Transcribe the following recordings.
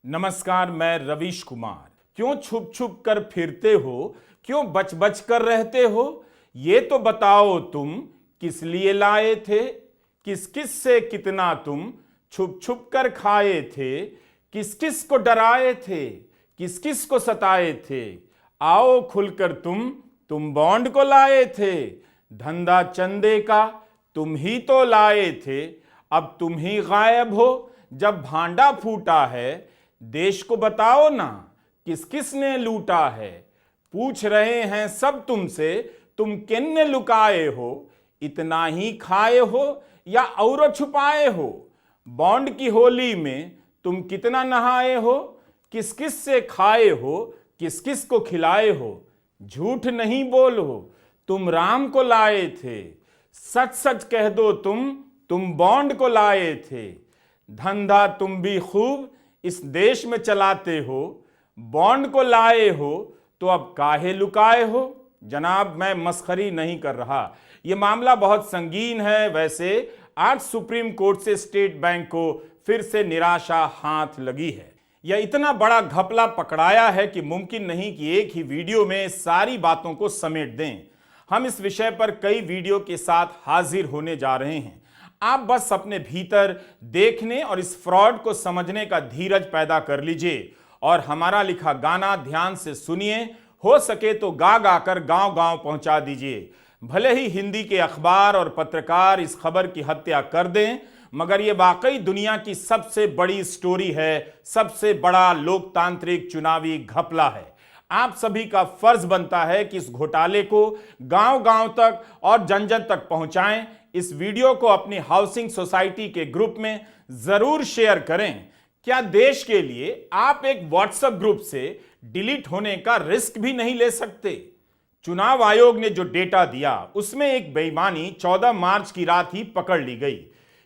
नमस्कार, मैं रवीश कुमार। क्यों छुप छुप कर फिरते हो, क्यों बच बच कर रहते हो? ये तो बताओ तुम किस लिए लाए थे, किस किस से कितना तुम छुप छुप कर खाए थे, किस किस को डराए थे, किस किस को सताए थे? आओ खुलकर तुम बॉन्ड को लाए थे, धंधा चंदे का तुम ही तो लाए थे। अब तुम ही गायब हो जब भांडा फूटा है, देश को बताओ ना किस किस ने लूटा है। पूछ रहे हैं सब तुमसे, तुम किन्ने लुकाए हो, इतना ही खाए हो या और छुपाए हो? बॉन्ड की होली में तुम कितना नहाए हो, किस किस से खाए हो, किस किस को खिलाए हो? झूठ नहीं बोलो, तुम राम को लाए थे, सच सच कह दो तुम बॉन्ड को लाए थे। धंधा तुम भी खूब इस देश में चलाते हो, बॉन्ड को लाए हो तो अब काहे लुकाए हो? जनाब, मैं मस्खरी नहीं कर रहा, यह मामला बहुत संगीन है। वैसे आज सुप्रीम कोर्ट से स्टेट बैंक को फिर से निराशा हाथ लगी है। यह इतना बड़ा घपला पकड़ाया है कि मुमकिन नहीं कि एक ही वीडियो में सारी बातों को समेट दें। हम इस विषय पर कई वीडियो के साथ हाजिर होने जा रहे हैं। आप बस अपने भीतर देखने और इस फ्रॉड को समझने का धीरज पैदा कर लीजिए और हमारा लिखा गाना ध्यान से सुनिए। हो सके तो गा गा कर गांव गांव पहुंचा दीजिए। भले ही हिंदी के अखबार और पत्रकार इस खबर की हत्या कर दें, मगर यह वाकई दुनिया की सबसे बड़ी स्टोरी है, सबसे बड़ा लोकतांत्रिक चुनावी घपला है। आप सभी का फर्ज बनता है कि इस घोटाले को गांव गांव तक और जन जन तक पहुंचाएं। इस वीडियो को अपनी हाउसिंग सोसाइटी के ग्रुप में जरूर शेयर करें। क्या देश के लिए आप एक व्हाट्सएप ग्रुप से डिलीट होने का रिस्क भी नहीं ले सकते? चुनाव आयोग ने जो डेटा दिया उसमें एक बेईमानी 14 मार्च की रात ही पकड़ ली गई।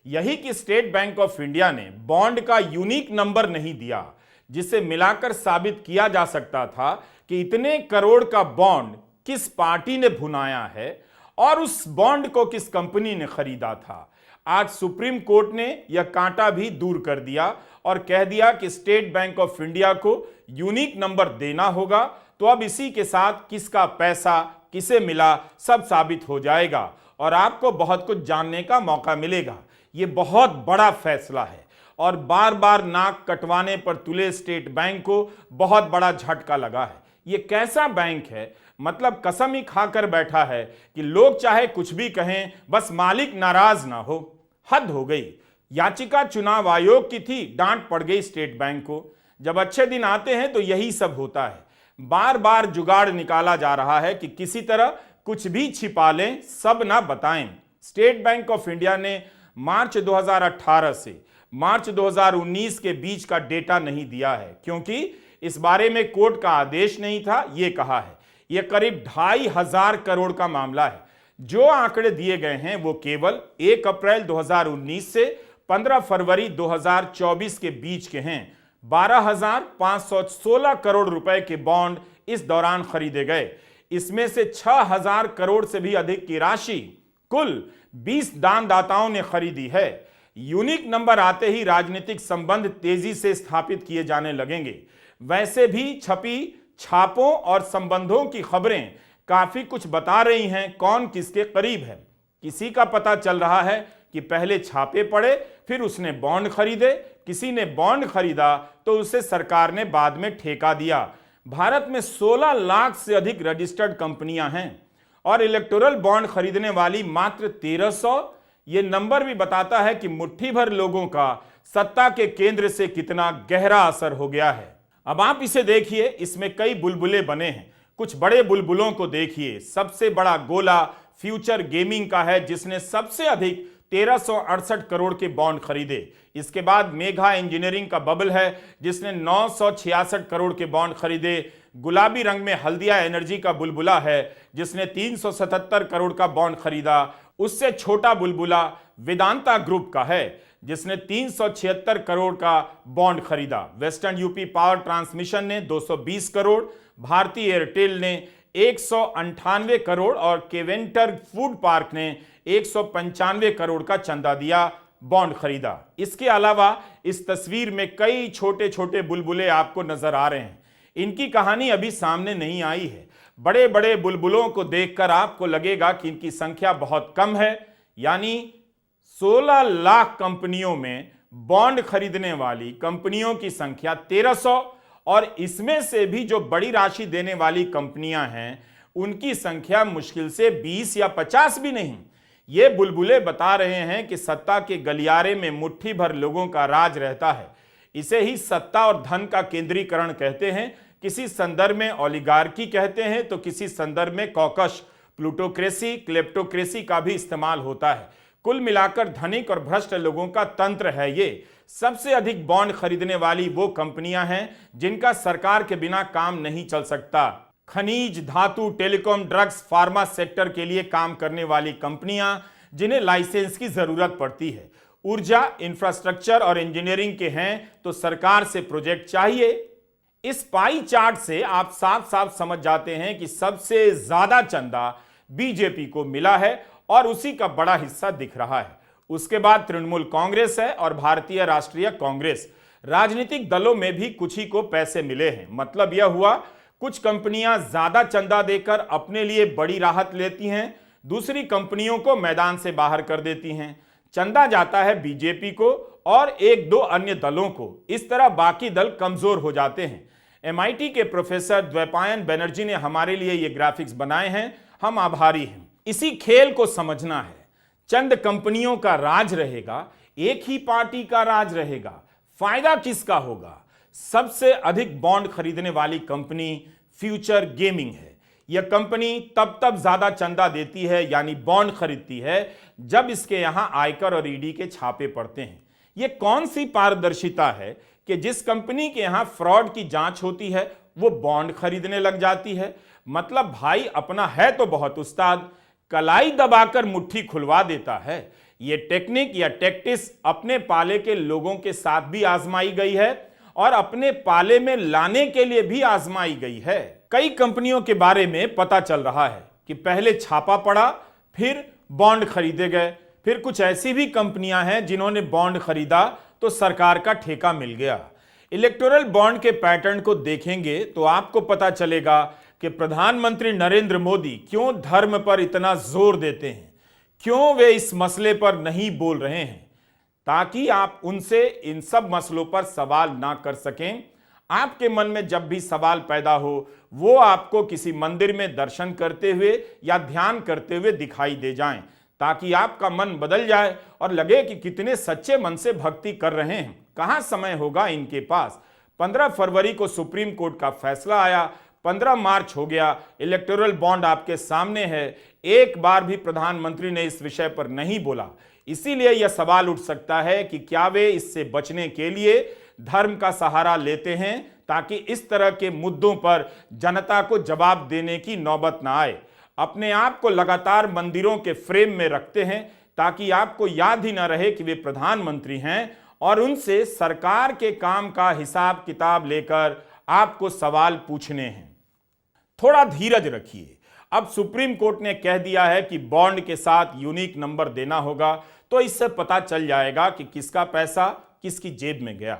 यही कि स्टेट बैंक ऑफ इंडिया ने बॉन्ड का यूनिक नंबर नहीं दिया, जिसे मिलाकर साबित किया जा सकता था कि इतने करोड़ का बॉन्ड किस पार्टी ने भुनाया है और उस बॉन्ड को किस कंपनी ने खरीदा था। आज सुप्रीम कोर्ट ने यह कांटा भी दूर कर दिया और कह दिया कि स्टेट बैंक ऑफ इंडिया को यूनिक नंबर देना होगा। तो अब इसी के साथ किसका पैसा किसे मिला सब साबित हो जाएगा और आपको बहुत कुछ जानने का मौका मिलेगा। यह बहुत बड़ा फैसला है और बार बार नाक कटवाने पर तुले स्टेट बैंक को बहुत बड़ा झटका लगा है। यह कैसा बैंक है, मतलब कसम ही खाकर बैठा है कि लोग चाहे कुछ भी कहें, बस मालिक नाराज ना हो। हद हो गई। याचिका चुनाव आयोग की थी, डांट पड़ गई स्टेट बैंक को। जब अच्छे दिन आते हैं तो यही सब होता है। बार बार जुगाड़ निकाला जा रहा है कि किसी तरह कुछ भी छिपा लें, सब ना बताएं। स्टेट बैंक ऑफ इंडिया ने मार्च 2018 से मार्च 2019 के बीच का डेटा नहीं दिया है, क्योंकि इस बारे में कोर्ट का आदेश नहीं था। यह कहा है यह करीब 2,500 करोड़ का मामला है। जो आंकड़े दिए गए हैं वो केवल 1 अप्रैल 2019 से 15 फरवरी 2024 के बीच के हैं। 12,516 करोड़ रुपए के बॉन्ड इस दौरान खरीदे गए। इसमें से 6,000 करोड़ से भी अधिक की राशि कुल 20 दानदाताओं ने खरीदी है। यूनिक नंबर आते ही राजनीतिक संबंध तेजी से स्थापित किए जाने लगेंगे। वैसे भी छपी छापों और संबंधों की खबरें काफी कुछ बता रही हैं कौन किसके करीब है। किसी का पता चल रहा है कि पहले छापे पड़े, फिर उसने बॉन्ड खरीदे, किसी ने बॉन्ड खरीदा तो उसे सरकार ने बाद में ठेका दिया। भारत में 16 लाख से अधिक रजिस्टर्ड कंपनियां हैं और इलेक्टोरल बॉन्ड खरीदने वाली मात्र 1300। यह नंबर भी बताता है कि मुट्ठी भर लोगों का सत्ता के केंद्र से कितना गहरा असर हो गया है। अब आप इसे देखिए, इसमें कई बुलबुले बने हैं। कुछ बड़े बुलबुलों को देखिए। सबसे बड़ा गोला फ्यूचर गेमिंग का है, जिसने सबसे अधिक 1368 करोड़ के बॉन्ड खरीदे। इसके बाद मेघा इंजीनियरिंग का बबल है, जिसने 966 करोड़ के बॉन्ड खरीदे। गुलाबी रंग में हल्दिया एनर्जी का बुलबुला है, जिसने 377 करोड़ का बॉन्ड खरीदा। उससे छोटा बुलबुला वेदांता ग्रुप का है, जिसने 376 करोड़ का बॉन्ड खरीदा। वेस्टर्न यूपी पावर ट्रांसमिशन ने 220 करोड़, भारतीय एयरटेल ने 198 करोड़ और केवेंटर फूड पार्क ने 195 करोड़ का चंदा दिया। बॉन्ड खरीदा। इसके अलावा इस तस्वीर में कई छोटे छोटे बुलबुले आपको नजर आ रहे हैं। इनकी कहानी अभी सामने नहीं आई है। बड़े बड़े बुलबुलों को देखकर आपको लगेगा कि इनकी संख्या बहुत कम है, यानी 16 लाख कंपनियों में बॉन्ड खरीदने वाली कंपनियों की संख्या 1300, और इसमें से भी जो बड़ी राशि देने वाली कंपनियां हैं उनकी संख्या मुश्किल से 20 या 50 भी नहीं। ये बुलबुले बता रहे हैं कि सत्ता के गलियारे में मुट्ठी भर लोगों का राज रहता है। इसे ही सत्ता और धन का केंद्रीकरण कहते हैं। किसी संदर्भ में ओलिगार्की कहते हैं तो किसी संदर्भ में कॉकस, प्लूटोक्रेसी, क्लेप्टोक्रेसी का भी इस्तेमाल होता है। कुल मिलाकर धनिक और भ्रष्ट लोगों का तंत्र है ये। सबसे अधिक बॉन्ड खरीदने वाली वो कंपनियां हैं जिनका सरकार के बिना काम नहीं चल सकता। खनिज, धातु, टेलीकॉम, ड्रग्स, फार्मा सेक्टर के लिए काम करने वाली कंपनियां जिन्हें लाइसेंस की जरूरत पड़ती है। ऊर्जा, इंफ्रास्ट्रक्चर और इंजीनियरिंग के हैं तो सरकार से प्रोजेक्ट चाहिए। इस पाई चार्ट से आप साफ साफ समझ जाते हैं कि सबसे ज्यादा चंदा बीजेपी को मिला है और उसी का बड़ा हिस्सा दिख रहा है। उसके बाद तृणमूल कांग्रेस है और भारतीय राष्ट्रीय कांग्रेस। राजनीतिक दलों में भी कुछ ही को पैसे मिले हैं। मतलब यह हुआ, कुछ कंपनियां ज्यादा चंदा देकर अपने लिए बड़ी राहत लेती हैं, दूसरी कंपनियों को मैदान से बाहर कर देती हैं। चंदा जाता है बीजेपी को और एक दो अन्य दलों को। इस तरह बाकी दल कमजोर हो जाते हैं। MIT के प्रोफेसर द्वैपायन बनर्जी ने हमारे लिए ये ग्राफिक्स बनाए हैं, हम आभारी हैं। इसी खेल को समझना है। चंद कंपनियों का राज रहेगा, एक ही पार्टी का राज रहेगा, फायदा किसका होगा? सबसे अधिक बॉन्ड खरीदने वाली कंपनी फ्यूचर गेमिंग है। यह कंपनी तब ज्यादा चंदा देती है यानी बॉन्ड खरीदती है जब इसके यहां आयकर और ईडी के छापे पड़ते हैं। यह कौन सी पारदर्शिता है कि जिस कंपनी के यहां फ्रॉड की जांच होती है वो बॉन्ड खरीदने लग जाती है? मतलब भाई अपना है तो बहुत उस्ताद, कलाई दबाकर मुट्ठी खुलवा देता है। यह टेक्निक या टैक्टिस अपने पाले के लोगों के साथ भी आजमाई गई है और अपने पाले में लाने के लिए भी आजमाई गई है। कई कंपनियों के बारे में पता चल रहा है कि पहले छापा पड़ा, फिर बॉन्ड खरीदे गए। फिर कुछ ऐसी भी कंपनियां हैं जिन्होंने बॉन्ड खरीदा तो सरकार का ठेका मिल गया। इलेक्टोरल बॉन्ड के पैटर्न को देखेंगे तो आपको पता चलेगा कि प्रधानमंत्री नरेंद्र मोदी क्यों धर्म पर इतना जोर देते हैं, क्यों वे इस मसले पर नहीं बोल रहे हैं, ताकि आप उनसे इन सब मसलों पर सवाल ना कर सकें। आपके मन में जब भी सवाल पैदा हो वो आपको किसी मंदिर में दर्शन करते हुए या ध्यान करते हुए दिखाई दे जाएं, ताकि आपका मन बदल जाए और लगे कि कितने सच्चे मन से भक्ति कर रहे हैं। कहां समय होगा इनके पास। 15 फरवरी को सुप्रीम कोर्ट का फैसला आया, 15 मार्च हो गया, इलेक्टोरल बॉन्ड आपके सामने है। एक बार भी प्रधानमंत्री ने इस विषय पर नहीं बोला। इसीलिए यह सवाल उठ सकता है कि क्या वे इससे बचने के लिए धर्म का सहारा लेते हैं ताकि इस तरह के मुद्दों पर जनता को जवाब देने की नौबत ना आए। अपने आप को लगातार मंदिरों के फ्रेम में रखते हैं ताकि आपको याद ही ना रहे कि वे प्रधानमंत्री हैं और उनसे सरकार के काम का हिसाब किताब लेकर आपको सवाल पूछने हैं। थोड़ा धीरज रखिए। अब सुप्रीम कोर्ट ने कह दिया है कि बॉन्ड के साथ यूनिक नंबर देना होगा, तो इससे पता चल जाएगा कि किसका पैसा किसकी जेब में गया।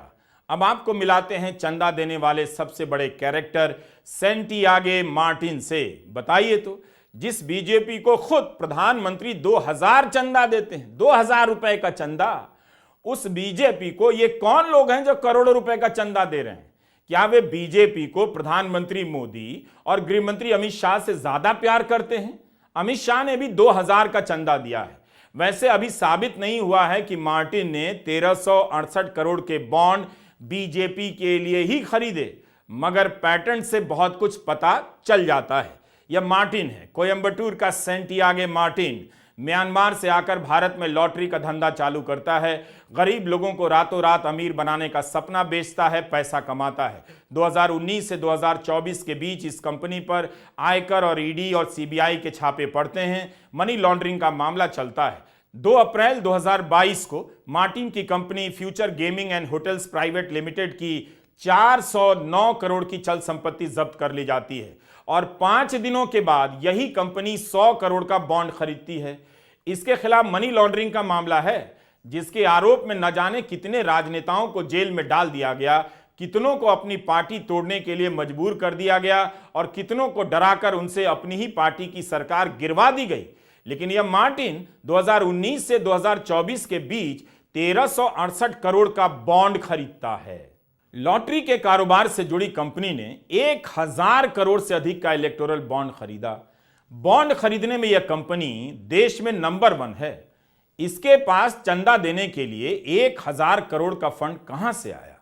अब आपको मिलाते हैं चंदा देने वाले सबसे बड़े कैरेक्टर सेंटियागो मार्टिन से। बताइए तो, जिस बीजेपी को खुद प्रधानमंत्री 2000 चंदा देते हैं, 2000 रुपए का चंदा, उस बीजेपी को ये कौन लोग हैं जो करोड़ों रुपए का चंदा दे रहे हैं? क्या वे बीजेपी को प्रधानमंत्री मोदी और गृहमंत्री अमित शाह से ज्यादा प्यार करते हैं? अमित शाह ने भी 2000 का चंदा दिया है। वैसे अभी साबित नहीं हुआ है कि मार्टिन ने 1368 करोड़ के बॉन्ड बीजेपी के लिए ही खरीदे, मगर पैटर्न से बहुत कुछ पता चल जाता है। यह मार्टिन है, कोयंबटूर का सेंटियागो मार्टिन। म्यांमार से आकर भारत में लॉटरी का धंधा चालू करता है, गरीब लोगों को रातों रात अमीर बनाने का सपना बेचता है, पैसा कमाता है। 2019 से 2024 के बीच इस कंपनी पर आयकर और ईडी और सीबीआई के छापे पड़ते हैं। मनी लॉन्ड्रिंग का मामला चलता है। 2 अप्रैल 2022 को मार्टिन की company future gaming and hotels private limited की 409 करोड़ की चल संपत्ति जब्त कर ली जाती है और 5 दिनों के बाद यही कंपनी 100 करोड़ का बॉन्ड खरीदती है। इसके खिलाफ मनी लॉन्ड्रिंग का मामला है, जिसके आरोप में न जाने कितने राजनेताओं को जेल में डाल दिया गया, कितनों को अपनी पार्टी तोड़ने के लिए मजबूर कर दिया गया और कितनों को डराकर उनसे अपनी ही पार्टी की सरकार गिरवा दी गई। लेकिन यह मार्टिन 2019 से 2024 के बीच 1368 करोड़ का बॉन्ड खरीदता है। लॉटरी के कारोबार से जुड़ी कंपनी ने 1000 करोड़ से अधिक का इलेक्टोरल बॉन्ड खरीदा। बॉन्ड खरीदने में यह कंपनी देश में नंबर 1 है। इसके पास चंदा देने के लिए 1000 करोड़ का फंड कहां से आया,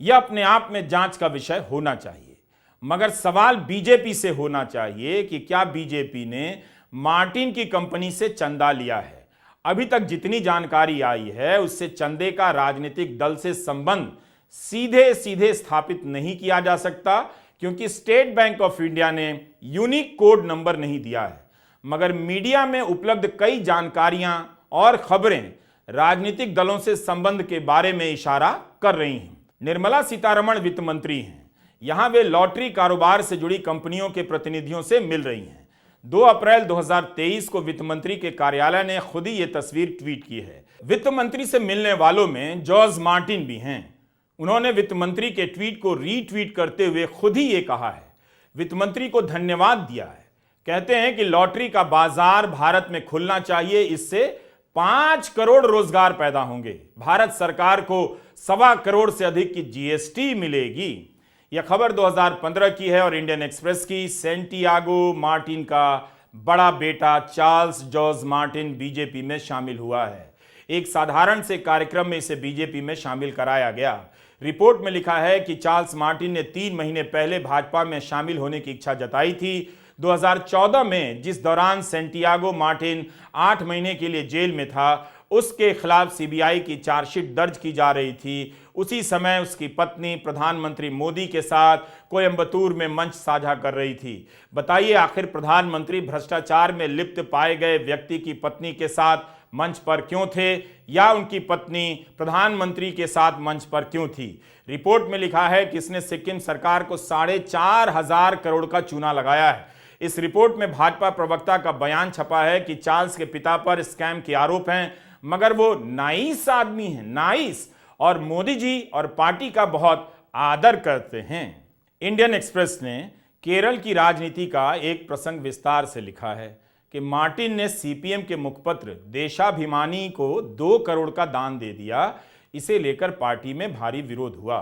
यह अपने आप में जांच का विषय होना चाहिए। मगर सवाल बीजेपी से होना चाहिए कि क्या बीजेपी ने मार्टिन की कंपनी से चंदा लिया है। अभी तक जितनी जानकारी आई है उससे चंदे का राजनीतिक दल से संबंध सीधे सीधे स्थापित नहीं किया जा सकता, क्योंकि स्टेट बैंक ऑफ इंडिया ने यूनिक कोड नंबर नहीं दिया है। मगर मीडिया में उपलब्ध कई जानकारियां और खबरें राजनीतिक दलों से संबंध के बारे में इशारा कर रही हैं। निर्मला सीतारमण वित्त मंत्री हैं। यहां वे लॉटरी कारोबार से जुड़ी कंपनियों के प्रतिनिधियों से मिल रही हैं। 2 अप्रैल 2023 को वित्त मंत्री के कार्यालय ने खुद ही यह तस्वीर ट्वीट की है। वित्त मंत्री से मिलने वालों में जॉर्ज मार्टिन भी हैं। उन्होंने वित्त मंत्री के ट्वीट को रीट्वीट करते हुए खुद ही ये कहा है, वित्त मंत्री को धन्यवाद दिया है। कहते हैं कि लॉटरी का बाजार भारत में खुलना चाहिए, इससे 5 करोड़ रोजगार पैदा होंगे। भारत सरकार को 1.25 करोड़ से अधिक की जीएसटी मिलेगी। यह खबर 2015 की है और इंडियन एक्सप्रेस की। सैंटियागो मार्टिन का बड़ा बेटा चार्ल्स जॉर्ज मार्टिन बीजेपी में शामिल हुआ है। एक साधारण से कार्यक्रम में इसे बीजेपी में शामिल कराया गया। रिपोर्ट में लिखा है कि चार्ल्स मार्टिन ने 3 महीने पहले भाजपा में शामिल होने की इच्छा जताई थी। 2014 में जिस दौरान सैंटियागो मार्टिन 8 महीने के लिए जेल में था, उसके खिलाफ सीबीआई की चार्जशीट दर्ज की जा रही थी। उसी समय उसकी पत्नी प्रधानमंत्री मोदी के साथ कोयंबटूर में मंच साझा कर रही थी। बताइए, आखिर प्रधानमंत्री भ्रष्टाचार में लिप्त पाए गए व्यक्ति की पत्नी के साथ मंच पर क्यों थे, या उनकी पत्नी प्रधानमंत्री के साथ मंच पर क्यों थी। रिपोर्ट में लिखा है कि इसने सिक्किम सरकार को 4,500 करोड़ का चूना लगाया है। इस रिपोर्ट में भाजपा प्रवक्ता का बयान छपा है कि चार्ल्स के पिता पर स्कैम के आरोप हैं, मगर वो नाइस आदमी हैं, नाइस, और मोदी जी और पार्टी का बहुत आदर करते हैं। इंडियन एक्सप्रेस ने केरल की राजनीति का एक प्रसंग विस्तार से लिखा है कि मार्टिन ने सीपीएम के मुखपत्र देशाभिमानी को 2 करोड़ का दान दे दिया। इसे लेकर पार्टी में भारी विरोध हुआ।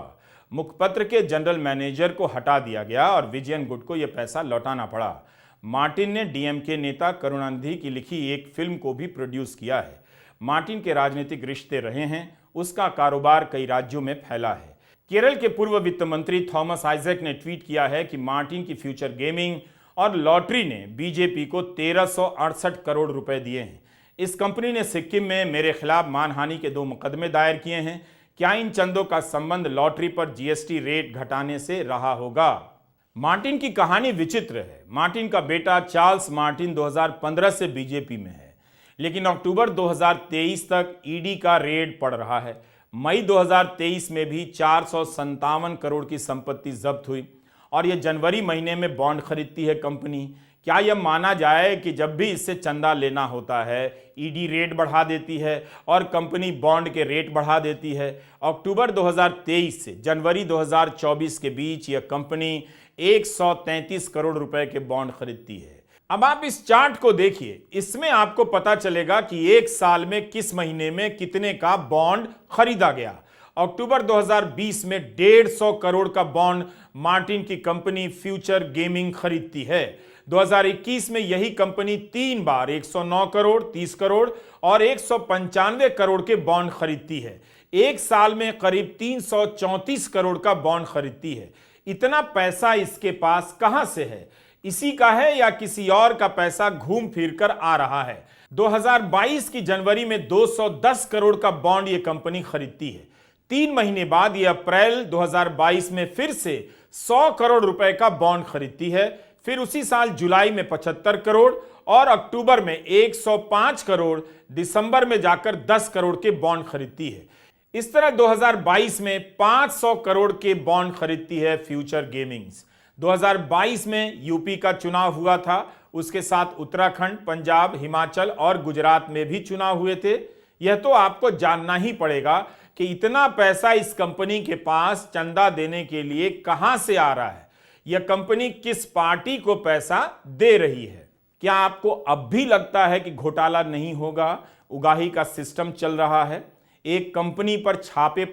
मुखपत्र के जनरल मैनेजर को हटा दिया गया और विजयन गुट को यह पैसा लौटाना पड़ा। मार्टिन ने डीएमके नेता करुणानिधि की लिखी एक फिल्म को भी प्रोड्यूस किया है। मार्टिन के राजनीतिक रिश्ते रहे हैं, उसका कारोबार कई राज्यों में फैला है। केरल के पूर्व वित्त मंत्री थॉमस आइजैक ने ट्वीट किया है कि मार्टिन की फ्यूचर गेमिंग और लॉटरी ने बीजेपी को 1368 करोड़ रुपए दिए हैं। इस कंपनी ने सिक्किम में मेरे खिलाफ मानहानि के 2 मुकदमे दायर किए हैं। क्या इन चंदों का संबंध लॉटरी पर जीएसटी रेट घटाने से रहा होगा? मार्टिन की कहानी विचित्र है। मार्टिन का बेटा चार्ल्स मार्टिन 2015 से बीजेपी में है, लेकिन अक्टूबर 2023 तक ईडी का रेड पड़ रहा है। मई 2023 में भी 457 करोड़ की संपत्ति जब्त हुई और यह जनवरी महीने में बॉन्ड खरीदती है कंपनी। क्या यह माना जाए कि जब भी इससे चंदा लेना होता है, ईडी रेट बढ़ा देती है और कंपनी बॉन्ड के रेट बढ़ा देती है? अक्टूबर 2023 से जनवरी 2024 के बीच यह कंपनी 133 करोड़ रुपए के बॉन्ड खरीदती है। अब आप इस चार्ट को देखिए, इसमें आपको पता चलेगा कि एक साल में किस महीने में कितने का बॉन्ड खरीदा गया। अक्टूबर 2020 में 150 करोड़ का बॉन्ड मार्टिन की कंपनी फ्यूचर गेमिंग खरीदती है। 2021 में यही कंपनी 3 बार 109 करोड़, 30 करोड़ और 195 करोड़ के बॉन्ड खरीदती है। एक साल में करीब 334 करोड़ का बॉन्ड खरीदती है। इतना पैसा इसके पास कहां से है? इसी का है या किसी और का पैसा घूम फिर कर आ रहा है? 2022 की जनवरी में 210 करोड़ का बॉन्ड यह कंपनी खरीदती है। 3 महीने बाद यह अप्रैल 2022 में फिर से 100 करोड़ रुपए का बॉन्ड खरीदती है। फिर उसी साल जुलाई में 75 करोड़ और अक्टूबर में 105 करोड़, दिसंबर में जाकर 10 करोड़ के बॉन्ड खरीदती है। इस तरह 2022 में 500 करोड़ के बॉन्ड खरीदती है फ्यूचर गेमिंग्स। 2022 में यूपी का चुनाव हुआ था, उसके साथ उत्तराखंड, पंजाब, हिमाचल और गुजरात में भी चुनाव हुए थे। यह तो आपको जानना ही पड़ेगा कि इतना पैसा इस कंपनी के पास चंदा देने के लिए कहां से आ रहा है, यह कंपनी किस पार्टी को पैसा दे रही है। क्या आपको अब भी लगता है कि घोटाला नहीं होगा? उगाही का सिस्टम चल रहा है, एक कंपनी पर छापे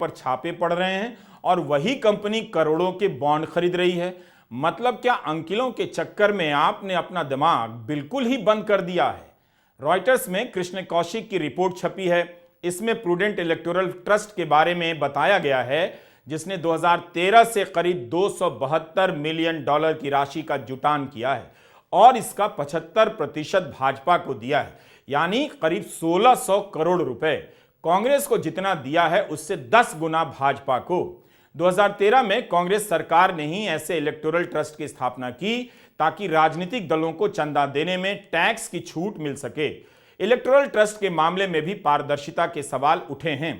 पड़ रहे हैं और वही कंपनी करोड़ों के बॉन्ड खरीद रही है। मतलब क्या अंकिलों के चक्कर में आपने अपना दिमाग बिल्कुल ही बंद कर दिया है? रॉयटर्स में कृष्ण कौशिक की रिपोर्ट छपी है। इसमें प्रूडेंट इलेक्टोरल ट्रस्ट के बारे में बताया गया है, जिसने 2013 से करीब $272 मिलियन की राशि का जुटान किया है और इसका 75% भाजपा को दिया है, यानी करीब 1600 करोड़ रुपए। कांग्रेस को जितना दिया है उससे 10 गुना भाजपा को। 2013 में कांग्रेस सरकार ने ही ऐसे इलेक्टोरल ट्रस्ट की स्थापना की ताकि राजनीतिक दलों को चंदा देने में टैक्स की छूट मिल सके। इलेक्टोरल ट्रस्ट के मामले में भी पारदर्शिता के सवाल उठे हैं।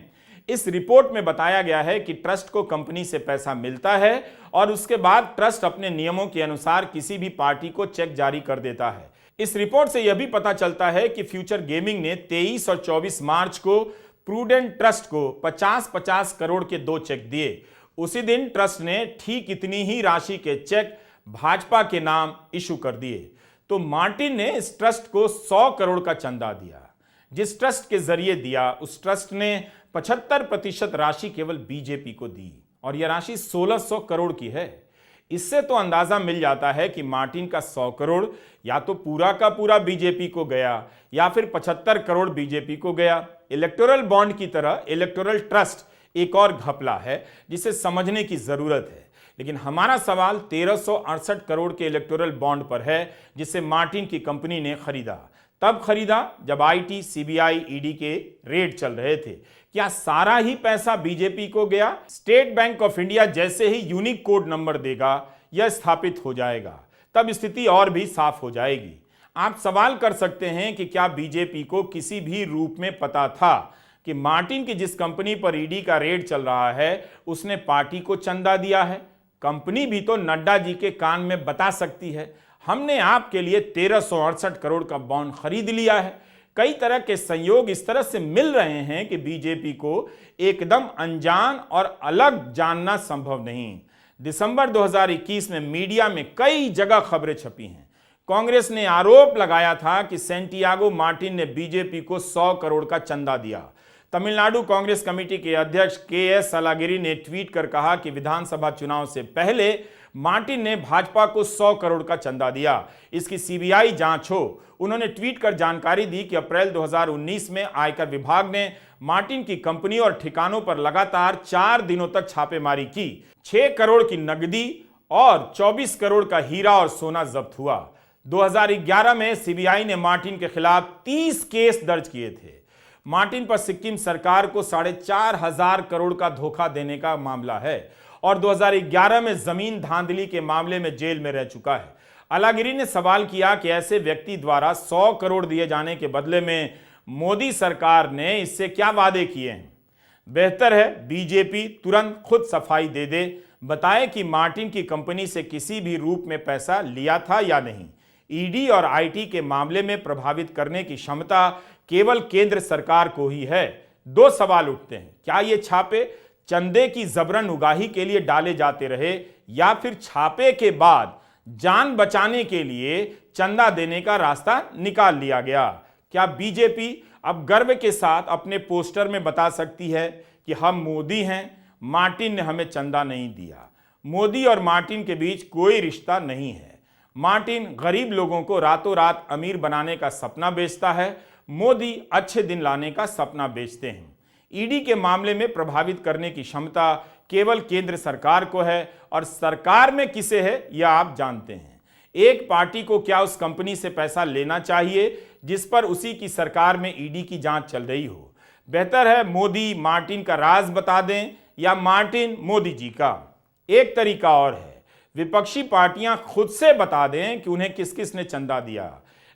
इस रिपोर्ट में बताया गया है कि ट्रस्ट को कंपनी से पैसा मिलता है और उसके बाद ट्रस्ट अपने नियमों के अनुसार किसी भी पार्टी को चेक जारी कर देता है। इस रिपोर्ट से यह भी पता चलता है कि फ्यूचर गेमिंग ने 23 और 24 मार्च को प्रूडेंट ट्रस्ट को 50-50 करोड़ के 2 चेक दिए। उसी दिन ट्रस्ट ने ठीक इतनी ही राशि के चेक भाजपा के नाम इशू कर दिए। तो मार्टिन ने इस ट्रस्ट को 100 करोड़ का चंदा दिया। जिस ट्रस्ट के जरिए दिया उस ट्रस्ट ने 75% राशि केवल बीजेपी को दी और यह राशि 1600 करोड़ की है। इससे तो अंदाजा मिल जाता है कि मार्टिन का 100 करोड़ या तो पूरा का पूरा बीजेपी को गया या फिर 75 करोड़ बीजेपी को गया। इलेक्टोरल बॉन्ड की तरह इलेक्टोरल ट्रस्ट एक और घपला है जिसे समझने की जरूरत है। लेकिन हमारा सवाल 1368 करोड़ के इलेक्टोरल बॉन्ड पर है जिसे मार्टिन की कंपनी ने खरीदा। तब खरीदा जब आईटी, सीबीआई, ईडी के रेड चल रहे थे। क्या सारा ही पैसा बीजेपी को गया? स्टेट बैंक ऑफ इंडिया जैसे ही यूनिक कोड नंबर देगा यह स्थापित हो जाएगा, तब स्थिति और भी साफ हो जाएगी। आप सवाल कर सकते हैं कि क्या बीजेपी को किसी भी रूप में पता था कि मार्टिन की जिस कंपनी पर ईडी का रेड चल रहा है उसने पार्टी को चंदा दिया है? कंपनी भी तो नड्डा जी के कान में बता सकती है, हमने आपके लिए 1368 करोड़ का बॉन्ड खरीद लिया है। कई तरह के संयोग इस तरह से मिल रहे हैं कि बीजेपी को एकदम अनजान और अलग जानना संभव नहीं। दिसंबर 2021 में मीडिया में कई जगह खबरें छपी हैं। कांग्रेस ने आरोप लगाया था कि सैंटियागो मार्टिन ने बीजेपी को 100 करोड़ का चंदा दिया। तमिलनाडु कांग्रेस कमेटी के अध्यक्ष के.एस. अलागिरी ने ट्वीट कर कहा कि विधानसभा चुनाव से पहले मार्टिन ने भाजपा को 100 करोड़ का चंदा दिया, इसकी सीबीआई जांच हो। उन्होंने ट्वीट कर जानकारी दी कि अप्रैल 2019 में आयकर विभाग ने मार्टिन की कंपनी और ठिकानों पर लगातार 4 दिनों तक छापेमारी की। 6 करोड़ की नकदी और 24 करोड़ का हीरा और सोना जब्त हुआ। 2011 में सीबीआई ने मार्टिन के खिलाफ 30 केस दर्ज किए थे। मार्टिन पर सिक्किम सरकार को 4,500 करोड़ का धोखा देने का मामला है और 2011 में जमीन धांधली के मामले में जेल में रह चुका है। अलागिरी ने सवाल किया कि ऐसे व्यक्ति द्वारा 100 करोड़ दिए जाने के बदले में मोदी सरकार ने इससे क्या वादे किए हैं? बेहतर है बीजेपी तुरंत खुद सफाई दे दे, बताए कि मार्टिन की कंपनी से किसी भी रूप में पैसा लिया था या नहीं। ईडी और आईटी के मामले में प्रभावित करने की क्षमता केवल केंद्र सरकार को ही है। 2 सवाल उठते हैं, क्या ये छापे चंदे की जबरन उगाही के लिए डाले जाते रहे या फिर छापे के बाद जान बचाने के लिए चंदा देने का रास्ता निकाल लिया गया? क्या बीजेपी अब गर्व के साथ अपने पोस्टर में बता सकती है कि हम मोदी हैं, मार्टिन ने हमें चंदा नहीं दिया? मोदी और मार्टिन के बीच कोई रिश्ता नहीं है। मार्टिन गरीब लोगों को रातों रात अमीर बनाने का सपना बेचता है, मोदी अच्छे दिन लाने का सपना बेचते हैं। ईडी के मामले में प्रभावित करने की क्षमता केवल केंद्र सरकार को है और सरकार में किसे है यह आप जानते हैं। एक पार्टी को क्या उस कंपनी से पैसा लेना चाहिए जिस पर उसी की सरकार में ईडी की जांच चल रही हो? बेहतर है मोदी मार्टिन का राज बता दें या मार्टिन मोदी जी का। एक तरीका और है, विपक्षी पार्टियां खुद से बता दें कि उन्हें किस किस ने चंदा दिया।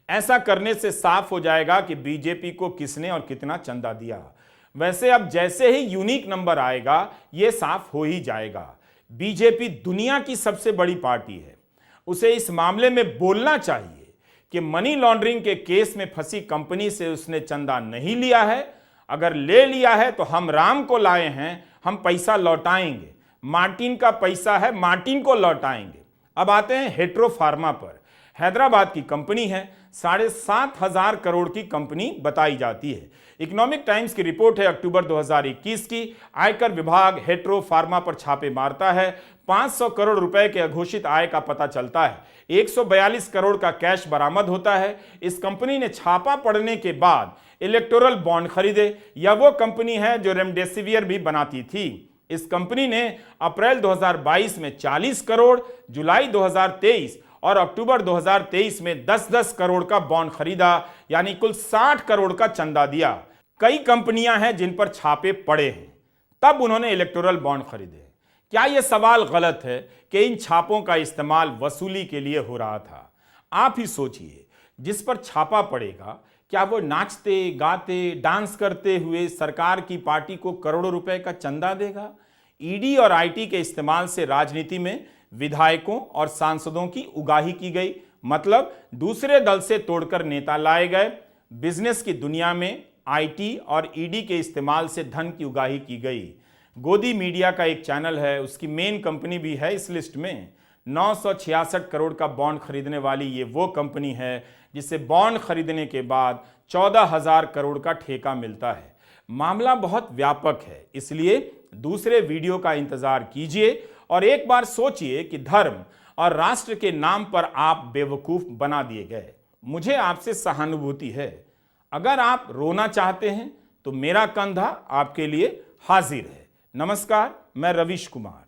ऐसा करने से साफ हो जाएगा कि बीजेपी को किसने और कितना चंदा दिया। वैसे अब जैसे ही यूनिक नंबर आएगा यह साफ हो ही जाएगा। बीजेपी दुनिया की सबसे बड़ी पार्टी है, उसे इस मामले में बोलना चाहिए कि मनी लॉन्ड्रिंग के केस में फंसी कंपनी से उसने चंदा नहीं लिया है। अगर ले लिया है तो हम राम को लाए हैं, हम पैसा लौटाएंगे। मार्टिन का पैसा है, मार्टिन को लौटाएंगे। अब आते हैं हेट्रो फार्मा पर। हैदराबाद की कंपनी है, 7,500 करोड़ की कंपनी बताई जाती है। इकोनॉमिक टाइम्स की रिपोर्ट है अक्टूबर 2021 की। आयकर विभाग हेट्रो फार्मा पर छापे मारता है। 500 करोड़ रुपए के अघोषित आय का पता चलता है। 142 करोड़ का कैश बरामद होता है। इस कंपनी ने छापा पड़ने के बाद इलेक्टोरल बॉन्ड खरीदे। यह वो कंपनी है जो रेमडेसिवियर भी बनाती थी। इस कंपनी ने अप्रैल 2022 में 40 करोड़, जुलाई 2023 और अक्टूबर 2023 में 10-10 करोड़ का बॉन्ड खरीदा, यानी कुल 60 करोड़ का चंदा दिया। कई कंपनियां हैं जिन पर छापे पड़े हैं, तब उन्होंने इलेक्टोरल बॉन्ड खरीदे। क्या यह सवाल गलत है कि इन छापों का इस्तेमाल वसूली के लिए हो रहा था? आप ही सोचिए, जिस पर छापा पड़ेगा, क्या वो नाचते गाते डांस करते हुए सरकार की पार्टी को करोड़ों रुपए का चंदा देगा? ईडी और आईटी के इस्तेमाल से राजनीति में विधायकों और सांसदों की उगाही की गई, मतलब दूसरे दल से तोड़कर नेता लाए गए। बिजनेस की दुनिया में आईटी और ईडी के इस्तेमाल से धन की उगाही की गई। गोदी मीडिया का एक चैनल है, उसकी मेन कंपनी भी है इस लिस्ट में। 966 करोड़ का बॉन्ड खरीदने वाली ये वो कंपनी है जिसे बॉन्ड खरीदने के बाद 14,000 करोड़ का ठेका मिलता है। मामला बहुत व्यापक है, इसलिए दूसरे वीडियो का इंतजार कीजिए और एक बार सोचिए कि धर्म और राष्ट्र के नाम पर आप बेवकूफ बना दिए गए। मुझे आपसे सहानुभूति है। अगर आप रोना चाहते हैं तो मेरा कंधा आपके लिए हाजिर है। नमस्कार, मैं रवीश कुमार।